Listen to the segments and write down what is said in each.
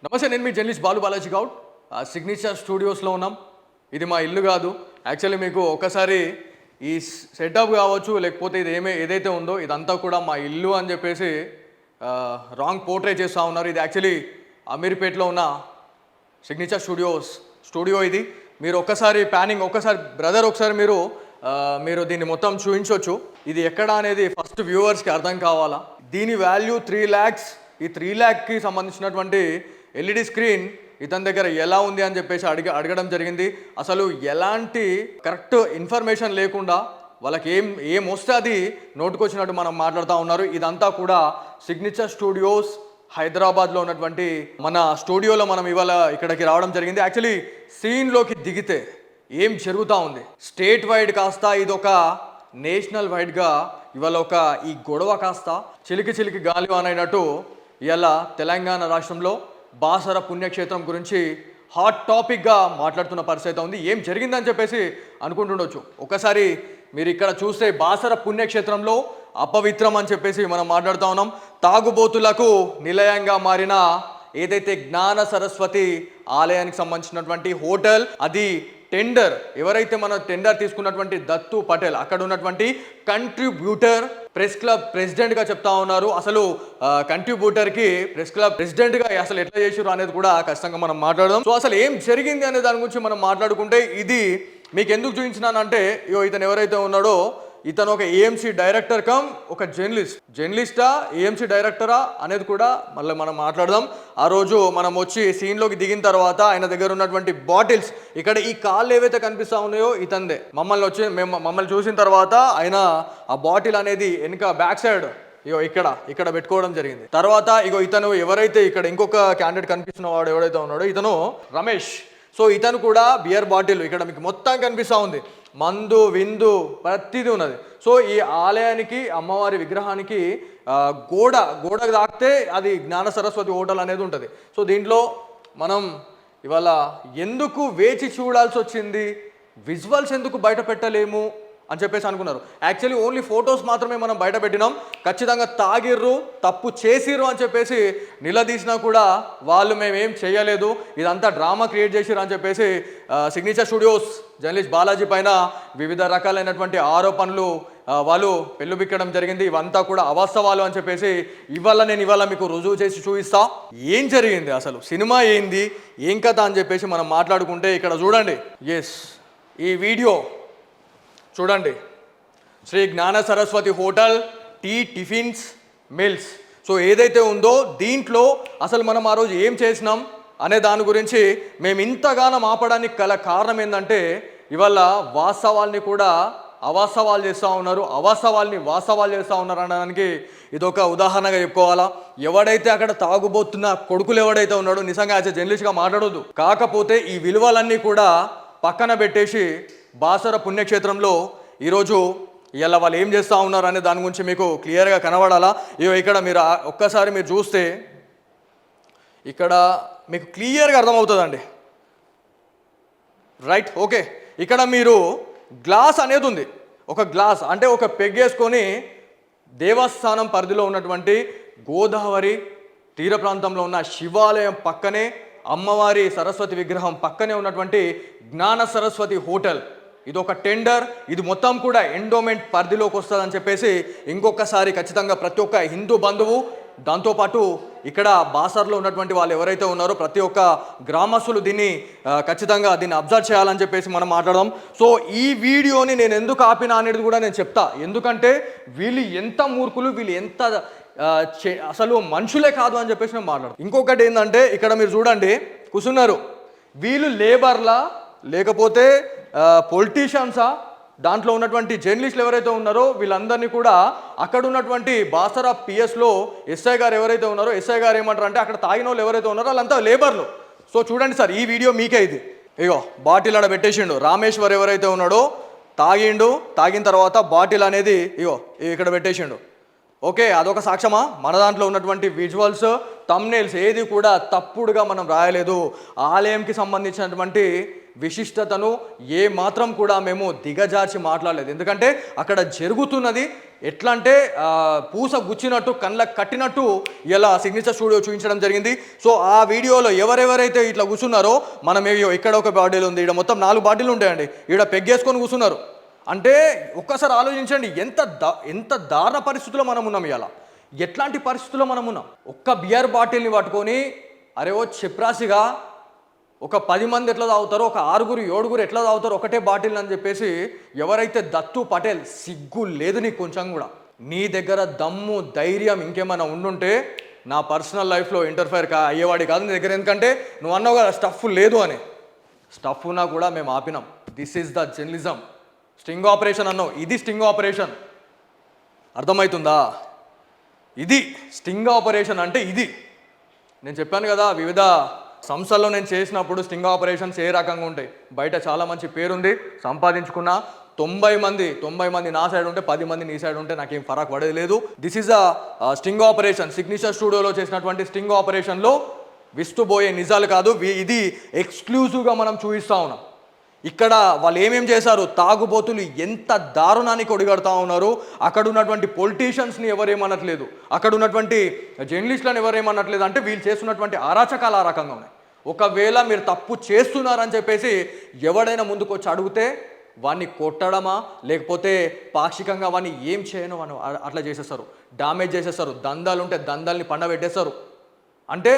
నమస్తే, నేను మీ journalist Balaji Goud. Signature స్టూడియోస్లో ఉన్నాం. ఇది మా ఇల్లు కాదు. యాక్చువల్లీ మీకు ఒకసారి ఈ సెటప్ కావచ్చు, లేకపోతే ఇది ఏదైతే ఉందో ఇదంతా కూడా మా ఇల్లు అని చెప్పేసి రాంగ్ పోర్ట్రే చేస్తూ ఉన్నారు. ఇది యాక్చువల్లీ అమీర్పేట్లో ఉన్న సిగ్నేచర్ స్టూడియో ఇది. మీరు ఒక్కసారి బ్రదర్ ఒకసారి మీరు దీన్ని మొత్తం చూపించవచ్చు. ఇది ఎక్కడ అనేది ఫస్ట్ వ్యూవర్స్కి అర్థం కావాలా. దీని వాల్యూ 3 lakhs. ఈ 3 lakhకి సంబంధించినటువంటి ఎల్ఈడి స్క్రీన్ ఇతని దగ్గర ఎలా ఉంది అని చెప్పేసి అడగడం జరిగింది. అసలు ఎలాంటి కరెక్ట్ ఇన్ఫర్మేషన్ లేకుండా వాళ్ళకి ఏం వస్తే అది నోటుకొచ్చినట్టు మనం మాట్లాడుతూ ఉన్నారు. ఇదంతా కూడా సిగ్నేచర్ స్టూడియోస్ హైదరాబాద్లో ఉన్నటువంటి మన స్టూడియోలో మనం ఇవాళ ఇక్కడికి రావడం జరిగింది. యాక్చువల్లీ సీన్లోకి దిగితే ఏం జరుగుతూ ఉంది, స్టేట్ వైడ్ కాస్త ఇదొక నేషనల్ వైడ్గా ఇవాళ ఈ గొడవ కాస్త చిలికి గాలి అనైనట్టు ఇవాళ తెలంగాణ రాష్ట్రంలో బాసర పుణ్యక్షేత్రం గురించి హాట్ టాపిక్గా మాట్లాడుతున్న పరిస్థితి ఉంది. ఏం జరిగిందని చెప్పేసి అనుకుంటుండొచ్చు. ఒకసారి మీరు ఇక్కడ చూస్తే బాసర పుణ్యక్షేత్రంలో అపవిత్రం అని చెప్పేసి మనం మాట్లాడుతూ ఉన్నాం. తాగుబోతులకు నిలయంగా మారిన ఏదైతే జ్ఞాన సరస్వతి ఆలయానికి సంబంధించినటువంటి హోటల్, అది టెండర్ ఎవరైతే మన టెండర్ తీసుకున్నటువంటి దత్తు పటేల్, అక్కడ ఉన్నటువంటి కంట్రిబ్యూటర్ ప్రెస్ క్లబ్ ప్రెసిడెంట్గా చెప్తా ఉన్నారు. అసలు కంట్రిబ్యూటర్కి ప్రెస్ క్లబ్ ప్రెసిడెంట్గా అసలు ఎట్లా చేసారు అనేది కూడా ఖచ్చితంగా మనం మాట్లాడదాం. సో అసలు ఏం జరిగింది అనే దాని గురించి మనం మాట్లాడుకుంటే, ఇది మీకు ఎందుకు చూపించినానంటే, ఇతను ఎవరైతే ఉన్నాడో ఇతను ఒక ఏఎంసీ డైరెక్టర్ ఒక జర్నలిస్టా ఏఎంసీ డైరెక్టరా అనేది కూడా మళ్ళీ మనం మాట్లాడదాం. ఆ రోజు మనం వచ్చి సీన్లోకి దిగిన తర్వాత ఆయన దగ్గర ఉన్నటువంటి బాటిల్స్, ఇక్కడ ఈ కాళ్ళు ఏవైతే కనిపిస్తూ ఉన్నాయో ఇతందే. మమ్మల్ని చూసిన తర్వాత ఆయన ఆ బాటిల్ అనేది వెనుక బ్యాక్ సైడ్ ఇక్కడ పెట్టుకోవడం జరిగింది. తర్వాత ఇతను ఎవరైతే ఇక్కడ ఇంకొక క్యాండిడేట్ కనిపిస్తున్న వాడు ఎవరైతే ఉన్నాడో ఇతను రమేష్. సో ఇతను కూడా బియర్ బాటిల్ ఇక్కడ మీకు మొత్తం కనిపిస్తూ ఉంది, మందు విందు ప్రతిదీ ఉన్నది. సో ఈ ఆలయానికి అమ్మవారి విగ్రహానికి గోడకు తాకితే అది జ్ఞాన సరస్వతి హోటల్ అనేది ఉంటుంది. సో దీంట్లో మనం ఇవాళ ఎందుకు వేచి చూడాల్సి వచ్చింది, విజువల్స్ ఎందుకు బయట పెట్టలేము అని చెప్పేసి అనుకున్నారు. యాక్చువల్లీ ఓన్లీ ఫొటోస్ మాత్రమే మనం బయట పెట్టినాం. ఖచ్చితంగా తాగిర్రు, తప్పు చేసిర్రు అని చెప్పేసి నిలదీసినా కూడా వాళ్ళు మేమేం చేయలేదు, ఇదంతా డ్రామా క్రియేట్ చేసిర్రు అని చెప్పేసి సిగ్నేచర్ స్టూడియోస్ జర్నలిస్ట్ బాలాజీ పైన వివిధ రకాలైనటువంటి ఆరోపణలు వాళ్ళు పెళ్ళుబిక్కడం జరిగింది. ఇవంతా కూడా అవాస్తవాలు అని చెప్పేసి ఇవాళ మీకు రుజువు చేసి చూపిస్తా. ఏం జరిగింది, అసలు సినిమా ఏంది, ఏం కథ అని చెప్పేసి మనం మాట్లాడుకుంటే, ఇక్కడ చూడండి. ఈ వీడియో చూడండి. Shri Gnana Saraswati hotel, tiffins meals. So ఏదైతే ఉందో దీంట్లో అసలు మనం ఆ రోజు ఏం చేసినాం అనే దాని గురించి మేము ఇంతగానం ఆపడానికి గల కారణం ఏంటంటే, ఇవాళ వాస్తవాల్ని కూడా అవాస్తవాలు చేస్తూ ఉన్నారు, అవాస్తవాల్ని వాస్తవాలు చేస్తూ ఉన్నారు అనడానికి ఇదొక ఉదాహరణగా చెప్పుకోవాలా. ఎవడైతే అక్కడ తాగుబోతున్న కొడుకులు ఎవడైతే ఉన్నాడో నిజంగా యాజ్ ఎ జర్నలిస్ట్గా మాట్లాడొద్దు. కాకపోతే ఈ విలువలన్నీ కూడా పక్కన పెట్టేసి బాసర పుణ్యక్షేత్రంలో ఈరోజు ఇలా వాళ్ళు ఏం చేస్తూ ఉన్నారు అనే దాని గురించి మీకు క్లియర్గా కనబడాలా. ఇక్కడ మీరు ఒక్కసారి మీరు చూస్తే ఇక్కడ మీకు క్లియర్గా అర్థమవుతుందండి. Right, okay. ఇక్కడ మీరు గ్లాస్ అనేది ఉంది, ఒక గ్లాస్ అంటే ఒక పెగ్గేసుకొని దేవస్థానం పరిధిలో ఉన్నటువంటి గోదావరి తీర ప్రాంతంలో ఉన్న శివాలయం పక్కనే అమ్మవారి సరస్వతి విగ్రహం పక్కనే ఉన్నటువంటి జ్ఞాన సరస్వతి హోటల్, ఇది ఒక టెండర్, ఇది మొత్తం కూడా ఎండోమెంట్ పరిధిలోకి వస్తుందని చెప్పేసి ఇంకొకసారి ఖచ్చితంగా ప్రతి ఒక్క హిందూ బంధువు, దాంతోపాటు ఇక్కడ బాసర్లో ఉన్నటువంటి వాళ్ళు ఎవరైతే ఉన్నారో ప్రతి ఒక్క గ్రామస్తులు ఖచ్చితంగా దీన్ని అబ్జర్వ్ చేయాలని చెప్పేసి మనం మాట్లాడదాం. సో ఈ వీడియోని నేను ఎందుకు ఆపినా అనేది కూడా నేను చెప్తా. ఎందుకంటే వీళ్ళు ఎంత మూర్ఖులు, వీళ్ళు ఎంత అసలు మనుషులే కాదు అని చెప్పేసి నేను మాట్లాడతాను. ఇంకొకటి ఏంటంటే, ఇక్కడ మీరు చూడండి కూర్చున్నారు, వీళ్ళు లేబర్లా లేకపోతే పొలిటీషియన్సా, దాంట్లో ఉన్నటువంటి జర్నలిస్టులు ఎవరైతే ఉన్నారో వీళ్ళందరినీ కూడా అక్కడ ఉన్నటువంటి బాసర పిఎస్లో ఎస్ఐ గారు ఎవరైతే ఉన్నారో ఎస్ఐ గారు ఏమంటారు అంటే, అక్కడ తాగిన వాళ్ళు ఎవరైతే ఉన్నారో వాళ్ళంతా లేబర్లు. సో చూడండి సార్, ఈ వీడియో మీకే ఇది. బాటిల్ ఆడ పెట్టేసిండు రామేశ్వర్ ఎవరైతే ఉన్నాడో, తాగిన తర్వాత బాటిల్ అనేది ఇక్కడ పెట్టేసిండు. ఓకే, అదొక సాక్ష్యమా? మన దాంట్లో ఉన్నటువంటి విజువల్స్, థంబ్నెయిల్స్ ఏది కూడా తప్పుడుగా మనం రాయలేదు. ఆలయంకి సంబంధించినటువంటి విశిష్టతను ఏ మాత్రం కూడా మేము దిగజార్చి మాట్లాడలేదు. ఎందుకంటే అక్కడ జరుగుతున్నది ఎట్లా అంటే పూస గుచ్చినట్టు కళ్ళకు కట్టినట్టు ఇలా సిగ్నేచర్ స్టూడియో చూపించడం జరిగింది. సో ఆ వీడియోలో ఎవరెవరైతే ఇట్లా కూర్చున్నారో, మనం ఇక్కడ ఒక బాటిల్ ఉంది, ఇక్కడ మొత్తం 4 బాటిల్ ఉంటాయండి, ఇక్కడ పెగ్గేసుకొని కూర్చున్నారు. అంటే ఒక్కసారి ఆలోచించండి, ఎంత దారుణ పరిస్థితుల్లో మనం ఉన్నాం. ఇలా ఎట్లాంటి పరిస్థితుల్లో మనం ఉన్నాం. ఒక్క బియర్ బాటిల్ని పట్టుకొని అరే ఓ చెప్రాసిగా ఒక 10 మంది ఎట్లా తాగుతారో, ఒక 6 7 ఎట్లా తాగుతారో ఒకటే బాటిల్ అని చెప్పేసి ఎవరైతే దత్తు పటేల్, సిగ్గు లేదు నీకు కొంచెం కూడా. నీ దగ్గర దమ్ము ధైర్యం ఇంకేమైనా ఉండుంటే నా పర్సనల్ లైఫ్లో ఇంటర్ఫైర్ అయ్యేవాడి కాదు నీ దగ్గర. ఎందుకంటే నువ్వు అన్నావు కదా స్టఫ్ లేదు అని. స్టఫ్ ఉన్నా కూడా మేము ఆపినాం. This is the journalism. Sting operation అన్నావు, ఇది స్టింగ్ ఆపరేషన్. అర్థమవుతుందా? ఇది స్టింగ్ ఆపరేషన్ అంటే ఇది. నేను చెప్పాను కదా, వివిధ సంస్థల్లో నేను చేసినప్పుడు స్టింగ్ ఆపరేషన్స్ ఏ రకంగా ఉంటాయి. బయట చాలా మంచి పేరుంది, సంపాదించుకున్న 90 మంది నా సైడ్ ఉంటే 10 మంది నీ సైడ్ ఉంటే నాకేం ఫరక్ పడేది లేదు. This is a sting operation. Signature స్టూడియోలో చేసినటువంటి స్టింగ్ ఆపరేషన్లో విస్తుపోయే నిజాలు కాదు, ఇది ఎక్స్క్లూజివ్గా మనం చూపిస్తూ ఉన్నాం. ఇక్కడ వాళ్ళు ఏమేం చేశారు, తాగుబోతులు ఎంత దారుణానికి ఒడిగడుతూ ఉన్నారు. అక్కడ ఉన్నటువంటి పొలిటీషియన్స్ని ఎవరేమనట్లేదు, అక్కడ ఉన్నటువంటి జర్నలిస్టులను ఎవరేమనట్లేదు. అంటే వీళ్ళు చేస్తున్నటువంటి అరాచకాలు ఆ రకంగా ఉన్నాయి. ఒకవేళ మీరు తప్పు చేస్తున్నారని చెప్పేసి ఎవడైనా ముందుకు వచ్చి అడిగితే వాడిని కొట్టడమా, లేకపోతే పాక్షికంగా వాడిని ఏం చేయను అని అట్లా చేసేస్తారు, డ్యామేజ్ చేసేస్తారు. దందాలు ఉంటే దందాల్ని పండబెట్టేస్తారు. అంటే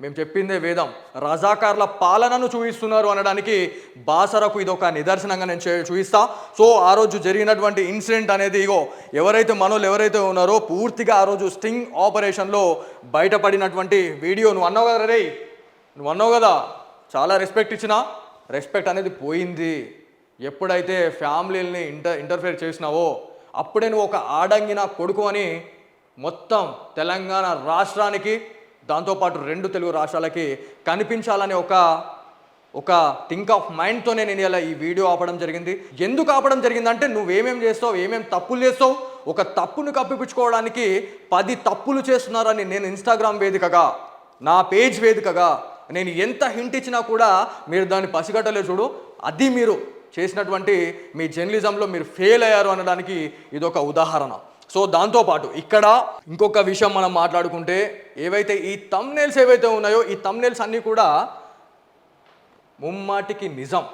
మేము చెప్పిందే వేదం. రజాకార్ల పాలనను చూపిస్తున్నారు అనడానికి బాసరకు ఇది ఒక నిదర్శనంగా నేను చూపిస్తా. సో ఆ రోజు జరిగినటువంటి ఇన్సిడెంట్ అనేది ఎవరైతే మనోళ్ళు ఎవరైతే ఉన్నారో పూర్తిగా ఆ రోజు స్టింగ్ ఆపరేషన్లో బయటపడినటువంటి వీడియో. నువ్వు అన్నావు కదా రే, నువ్వు అన్నావు కదా చాలా రెస్పెక్ట్ ఇచ్చినా, రెస్పెక్ట్ అనేది పోయింది. ఎప్పుడైతే ఫ్యామిలీని ఇంటర్ఫేర్ చేసినావో అప్పుడే నువ్వు ఒక ఆడంగిన కొడుకు అని మొత్తం తెలంగాణ రాష్ట్రానికి, దాంతోపాటు 2 తెలుగు రాష్ట్రాలకి కనిపించాలని ఒక థింక్ ఆఫ్ మైండ్తోనే నేను ఇలా ఈ వీడియో ఆపడం జరిగింది. ఎందుకు ఆపడం జరిగిందంటే నువ్వేమేం చేస్తావు, ఏమేం తప్పులు చేస్తావు, ఒక తప్పును కప్పిపుచ్చుకోవడానికి 10 తప్పులు చేస్తున్నారని నేను ఇన్స్టాగ్రామ్ వేదికగా, నా పేజ్ వేదికగా నేను ఎంత హింట్ ఇచ్చినా కూడా మీరు దాన్ని పసిగట్టలే చూడు. అది మీరు చేసినటువంటి మీ జర్నలిజంలో మీరు ఫెయిల్ అయ్యారు అనడానికి ఇదొక ఉదాహరణ. సో దాంతోపాటు ఇక్కడ ఇంకొక విషయం మనం మాట్లాడుకుంటే, ఏవైతే ఈ థంబ్నెయిల్స్ ఏవైతే ఉన్నాయో ఈ థంబ్నెయిల్స్ అన్నీ కూడా ముమ్మాటికి నిజం.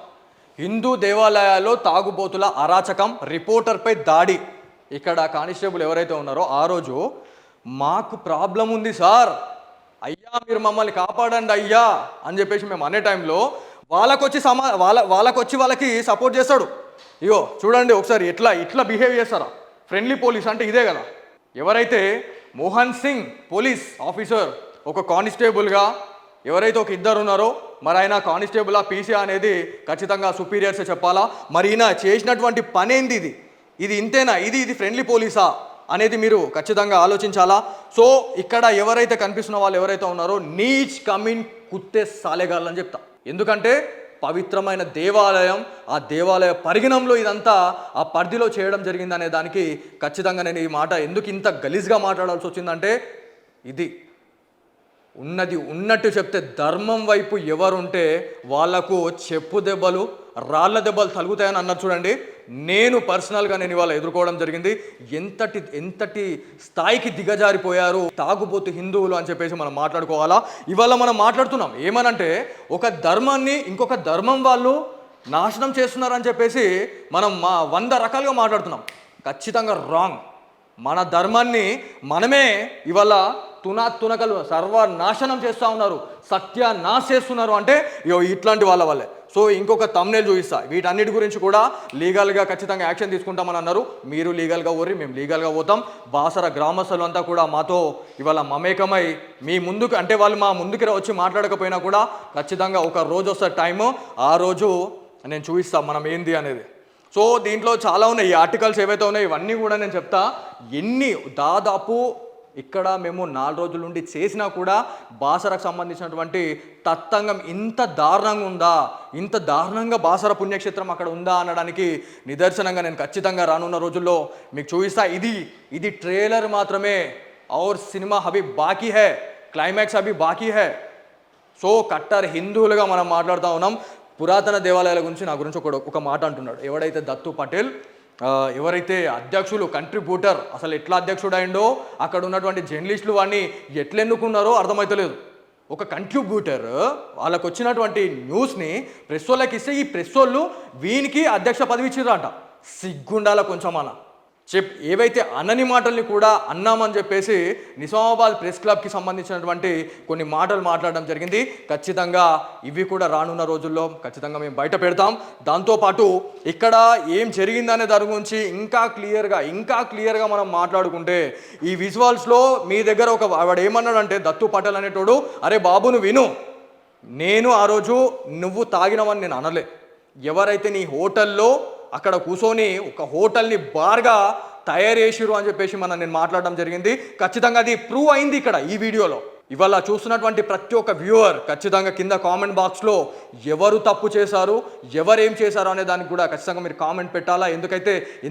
హిందూ దేవాలయాల్లో తాగుబోతుల అరాచకం, రిపోర్టర్పై దాడి. ఇక్కడ కానిస్టేబుల్ ఎవరైతే ఉన్నారో ఆ రోజు మాకు ప్రాబ్లం ఉంది సార్, అయ్యా మీరు మమ్మల్ని కాపాడండి అయ్యా అని చెప్పేసి మేము అనే టైంలో వాళ్ళకి సపోర్ట్ చేస్తాడు. ఇగో చూడండి ఒకసారి ఎట్లా బిహేవ్ చేస్తారా. ఫ్రెండ్లీ పోలీస్ అంటే ఇదే కదా. ఎవరైతే మోహన్ సింగ్ పోలీస్ ఆఫీసర్ ఒక కానిస్టేబుల్గా ఎవరైతే ఒక 2 ఉన్నారో, మరి ఆయన కానిస్టేబులా పీసీ అనేది ఖచ్చితంగా సుపీరియర్సే చెప్పాలా. మరి ఈయన చేసినటువంటి పని ఏంది, ఇది ఇంతేనా, ఇది ఫ్రెండ్లీ పోలీసా అనేది మీరు ఖచ్చితంగా ఆలోచించాలా. సో ఇక్కడ ఎవరైతే కనిపిస్తున్న వాళ్ళు ఎవరైతే ఉన్నారో నీచ్ కమిన్ కుత్తే సాలేగాలని చెప్తా. ఎందుకంటే పవిత్రమైన దేవాలయం, ఆ దేవాలయ పరిగణంలో ఇదంతా ఆ పరిధిలో చేయడం జరిగిందనే దానికి ఖచ్చితంగా నేను ఈ మాట ఎందుకు ఇంత గలీజ్గా మాట్లాడాల్సి వచ్చిందంటే, ఇది ఉన్నది ఉన్నట్టు చెప్తే ధర్మం వైపు ఎవరుంటే వాళ్లకు చెప్పు దెబ్బలు, రాళ్ల దెబ్బలు తలుగుతాయని అన్నారు చూడండి. నేను పర్సనల్గా నేను ఇవాళ ఎదుర్కోవడం జరిగింది. ఎంతటి స్థాయికి దిగజారిపోయారు తాగుబోతు హిందువులు అని చెప్పేసి మనం మాట్లాడుకోవాలా. ఇవాళ మనం మాట్లాడుతున్నాం ఏమనంటే, ఒక ధర్మాన్ని ఇంకొక ధర్మం వాళ్ళు నాశనం చేస్తున్నారని చెప్పేసి మనం 100 రకాలుగా మాట్లాడుతున్నాం. ఖచ్చితంగా రాంగ్. మన ధర్మాన్ని మనమే ఇవాళ తునకలు సర్వనాశనం చేస్తూ ఉన్నారు, సత్యానాశ చేస్తున్నారు. అంటే ఇట్లాంటి వాళ్ళ వల్లే. సో ఇంకొక థంబ్నెయిల్ చూపిస్తా. వీటన్నిటి గురించి కూడా లీగల్గా ఖచ్చితంగా యాక్షన్ తీసుకుంటామని అన్నారు. మీరు లీగల్గా ఓర్రి, మేము లీగల్గా పోతాం. బాసర గ్రామస్తులు అంతా కూడా మాతో ఇవాళ మమేకమై మీ ముందుకు, అంటే వాళ్ళు మా ముందుకు వచ్చి మాట్లాడకపోయినా కూడా ఖచ్చితంగా ఒక రోజు వస్తే టైము, ఆ రోజు నేను చూపిస్తాను మనం ఏంది అనేది. సో దీంట్లో చాలా ఉన్నాయి, ఈ ఆర్టికల్స్ ఏవైతే ఉన్నాయో ఇవన్నీ కూడా నేను చెప్తా. దాదాపు ఇక్కడ మేము 4 రోజుల నుండి చేసినా కూడా బాసరకు సంబంధించినటువంటి తత్తంగం ఇంత దారుణంగా ఉందా, ఇంత దారుణంగా బాసర పుణ్యక్షేత్రం అక్కడ ఉందా అనడానికి నిదర్శనంగా నేను ఖచ్చితంగా రానున్న రోజుల్లో మీకు చూపిస్తా. ఇది ట్రైలర్ మాత్రమే. ఔర్ సినిమా అభి బాకీ హై, క్లైమాక్స్ అభి బాకీ హై. సో కట్టర్ హిందువులుగా మనం మాట్లాడుతూ ఉన్నాం. పురాతన దేవాలయాల గురించి నా గురించి ఒక మాట అంటున్నాడు. ఎవడైతే దత్తు పటేల్ ఎవరైతే అధ్యక్షులు కంట్రిబ్యూటర్ అసలు ఎట్లా అధ్యక్షుడు అయిండో అక్కడ ఉన్నటువంటి జర్నలిస్టులు వాడిని ఎట్లా ఎన్నుకున్నారో అర్థమవుతలేదు. ఒక కంట్రిబ్యూటర్ వాళ్ళకు వచ్చినటువంటి న్యూస్ని ప్రెస్ వాళ్ళకి ఇస్తే ఈ ప్రెస్ వాళ్ళు వీనికి అధ్యక్ష పదవి ఇచ్చిర్రంట. సిగ్గుండాల కొంచెం అలా ఏవైతే అనని మాటల్ని కూడా అన్నామని చెప్పేసి నిజామాబాద్ ప్రెస్ క్లబ్కి సంబంధించినటువంటి కొన్ని మాటలు మాట్లాడడం జరిగింది. ఖచ్చితంగా ఇవి కూడా రానున్న రోజుల్లో ఖచ్చితంగా మేము బయట పెడతాం. దాంతోపాటు ఇక్కడ ఏం జరిగిందనే దాని గురించి ఇంకా క్లియర్గా మనం మాట్లాడుకుంటే ఈ విజువల్స్లో మీ దగ్గర వాడు ఏమన్నాడంటే దత్తు పటేల్ అనేటోడు, అరే బాబు నువ్వు విను, నేను ఆ రోజు నువ్వు తాగినవని నేను అనలే. ఎవరైతే నీ హోటల్లో అక్కడ కూర్చొని ఒక హోటల్ని బార్గా తయారు చేసిరు అని చెప్పేసి నేను మాట్లాడడం జరిగింది. ఖచ్చితంగా అది ప్రూవ్ అయింది ఇక్కడ ఈ వీడియోలో. ఇవాళ చూస్తున్నటువంటి ప్రతి ఒక్క వ్యూవర్ ఖచ్చితంగా కింద కామెంట్ బాక్స్లో ఎవరు తప్పు చేశారు, ఎవరేం చేశారు అనే దానికి కూడా ఖచ్చితంగా మీరు కామెంట్ పెట్టాలా.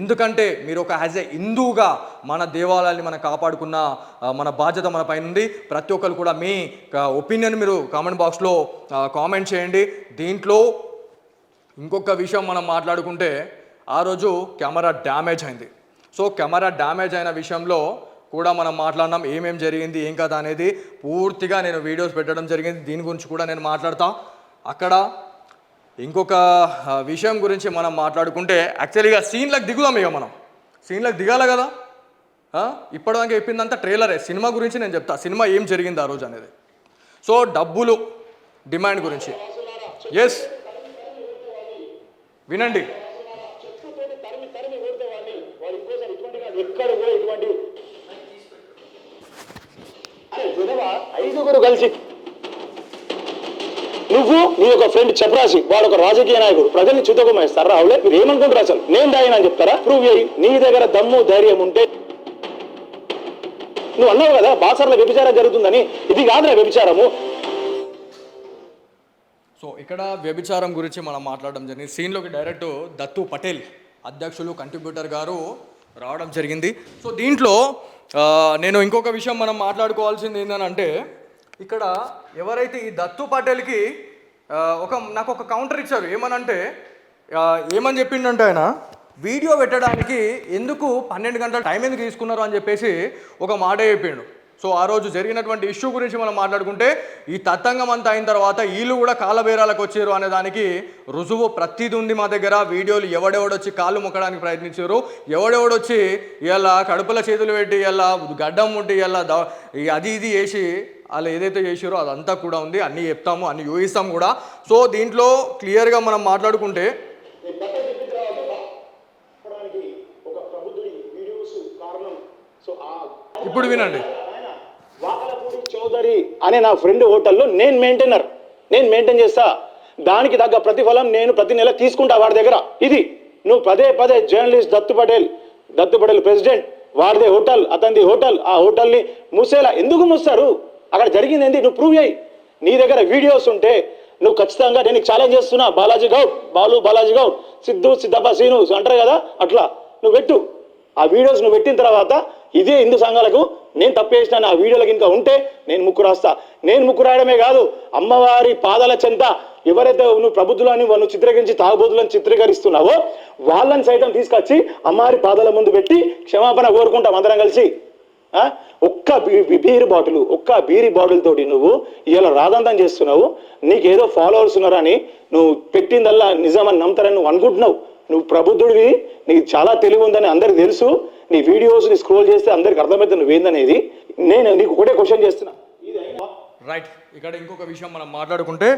ఎందుకంటే మీరు ఒక యాజ్ ఏ హిందూగా మన దేవాలయాన్ని మనం కాపాడుకున్న మన బాధ్యత మన పైన ఉంది. ప్రతి ఒక్కరు కూడా మీ ఒపీనియన్ మీరు కామెంట్ బాక్స్లో కామెంట్ చేయండి. దీంట్లో ఇంకొక విషయం మనం మాట్లాడుకుంటే ఆ రోజు కెమెరా డ్యామేజ్ అయింది. సో కెమెరా డ్యామేజ్ అయిన విషయంలో కూడా మనం మాట్లాడినాం, ఏమేం జరిగింది ఏం కదా అనేది పూర్తిగా నేను వీడియోస్ పెట్టడం జరిగింది. దీని గురించి కూడా నేను మాట్లాడతాం. అక్కడ ఇంకొక విషయం గురించి మనం మాట్లాడుకుంటే యాక్చువల్గా సీన్లకు దిగుదాం. ఇక మనం సీన్లకు దిగాలి కదా. ఇప్పటిదాకా చెప్పిందంతా ట్రైలరే. సినిమా గురించి నేను చెప్తా, సినిమా ఏం జరిగింది ఆ రోజు అనేది. సో డబ్బులు డిమాండ్ గురించి ఎస్ వినండి. ఐదుగురు కలిసి నువ్వు నీ ఒక ఫ్రెండ్ చెప్పరాసి వాడు ఒక రాజకీయ నాయకుడు ప్రజల్ని చుతకుమేస్తారు. రావులే మీరు ఏమనుకుంటారు? అసలు నేను దాయినా అని చెప్తారా? ప్రూవ్ చేయి. నీ దగ్గర దమ్ము ధైర్యం ఉంటే నువ్వు అన్నావు కదా బాసర్ల వ్యభిచారం జరుగుతుందని. ఇది కాదురా వ్యభిచారము. సో ఇక్కడ వ్యభిచారం గురించి మనం మాట్లాడడం జరిగింది. సీన్లోకి డైరెక్ట్ దత్తు పటేల్ అధ్యక్షులు కంట్రిబ్యూటర్ గారు రావడం జరిగింది. సో దీంట్లో నేను ఇంకొక విషయం మనం మాట్లాడుకోవాల్సింది ఏంటంటే ఇక్కడ ఎవరైతే ఈ దత్తు పటేల్కి నాకు ఒక కౌంటర్ ఇచ్చారు. ఏమని చెప్పిండంటే ఆయన వీడియో పెట్టడానికి ఎందుకు 12 గంటల టైం ఎందుకు తీసుకున్నారు అని చెప్పేసి ఒక మాట చెప్పిండు. సో ఆ రోజు జరిగినటువంటి ఇష్యూ గురించి మనం మాట్లాడుకుంటే ఈ తతంగం అంతా అయిన తర్వాత వీళ్ళు కూడా కాళ్ళబేరాలకు వచ్చారు అనే దానికి రుజువు ప్రతిదీ ఉంది మా దగ్గర. వీడియోలు ఎవడెవడొచ్చి కాళ్ళు మొక్కడానికి ప్రయత్నించారు, ఎవడెవడొచ్చి ఇలా కడుపుల చేతులు పెట్టి ఇలా గడ్డం ముట్టి ఇలా అది ఇది చేసి వాళ్ళు ఏదైతే చేసారో అదంతా కూడా ఉంది. అన్నీ చెప్తాము, అన్నీ యూహిస్తాం కూడా. సో దీంట్లో క్లియర్గా మనం మాట్లాడుకుంటే ఇప్పుడు వినండి. వాకలపూడి చౌదరి అనే నా ఫ్రెండ్ హోటల్లో నేను మెయింటైన్ చేస్తా. దానికి తగ్గ ప్రతిఫలం నేను ప్రతి నెల తీసుకుంటా వాడి దగ్గర. ఇది నువ్వు పదే జర్నలిస్ట్ దత్తు పటేల్ ప్రెసిడెంట్, వాడిదే హోటల్, అతనిది హోటల్, ఆ హోటల్ని మూసేలా ఎందుకు మూస్తారు? అక్కడ జరిగింది ఏంటి నువ్వు ప్రూవ్ చేయి. నీ దగ్గర వీడియోస్ ఉంటే నువ్వు ఖచ్చితంగా నేను ఛాలెంజ్ చేస్తున్నా. బాలాజీ గౌడ్ సిద్ధప్ప సీను అంటారు కదా, అట్లా నువ్వు పెట్టు. ఆ వీడియోస్ నువ్వు పెట్టిన తర్వాత ఇదే హిందూ సంఘాలకు నేను తప్పేసిన ఆ వీడియోలకు ఇంకా ఉంటే నేను ముక్కు రాస్తా. నేను ముక్కు రాయడమే కాదు, అమ్మవారి పాదాల చెంత ఎవరైతే నువ్వు ప్రబుద్ధులని నువ్వు చిత్రీకరించి తాగుబోతులను చిత్రీకరిస్తున్నావో వాళ్ళని సైతం తీసుకొచ్చి అమ్మవారి పాదాల ముందు పెట్టి క్షమాపణ కోరుకుంటాం అందరం కలిసి. ఒక్క బీరీ బాటిల్ తోటి నువ్వు ఇలా రాదంతం చేస్తున్నావు. నీకేదో ఫాలోవర్స్ ఉన్నారని నువ్వు పెట్టిందల్లా నిజమని నమ్ముతారని నువ్వు అనుకుంటున్నావు. నువ్వు ప్రబుద్ధుడివి, నీకు చాలా తెలివి ఉందని అందరికి తెలుసు. నీ వీడియోస్ని స్క్రోల్ చేస్తే అందరికి అర్థమైతే నువ్వేందనేది. నేను నీకు ఒకటే క్వశ్చన్ చేస్తున్నా. రైట్. ఇక్కడ ఇంకొక విషయం మనం మాట్లాడుకుంటే